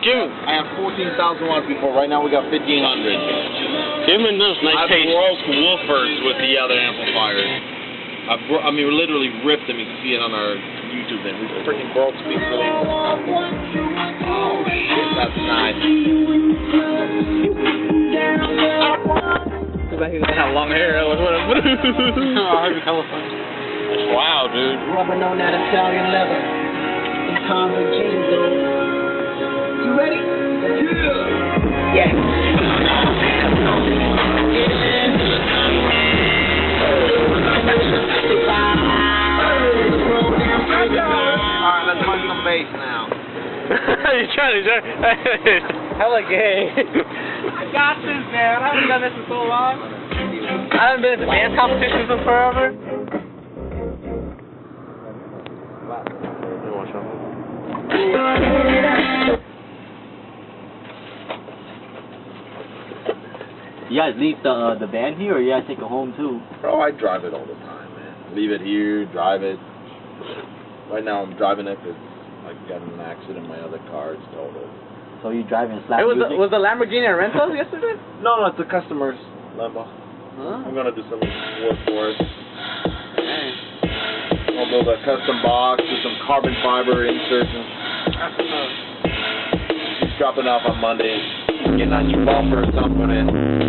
I have 14,000 watts before. Right now we got 1,500. Give him those nice taste. I broke woofers with the other amplifiers. I mean, we literally ripped them. You can see it on our YouTube thing. We freaking broke speakers. Oh shit, that's nice. Looks like he's gonna have long hair. Wow, dude. Rubbing on that Italian leather. Some convict jeans on. You ready? Yeah. Alright, let's find some bass now. You're trying to Hella gay. I got this, man. I haven't done this in so long. I haven't been to dance competitions in forever. You guys leave the van here, or you guys take it home too? Bro, I drive it all the time, man. Leave it here, drive it. Right now I'm driving it because I got in an accident. My other car is totaled. So you driving slap Hey, music? was the Lamborghini a rental yesterday? No, it's the customer's Lambo. Huh? I'm gonna do some work for it. I'll build a custom box with some carbon fiber inserts. He's dropping off on Monday. Get a nice bumper or something in.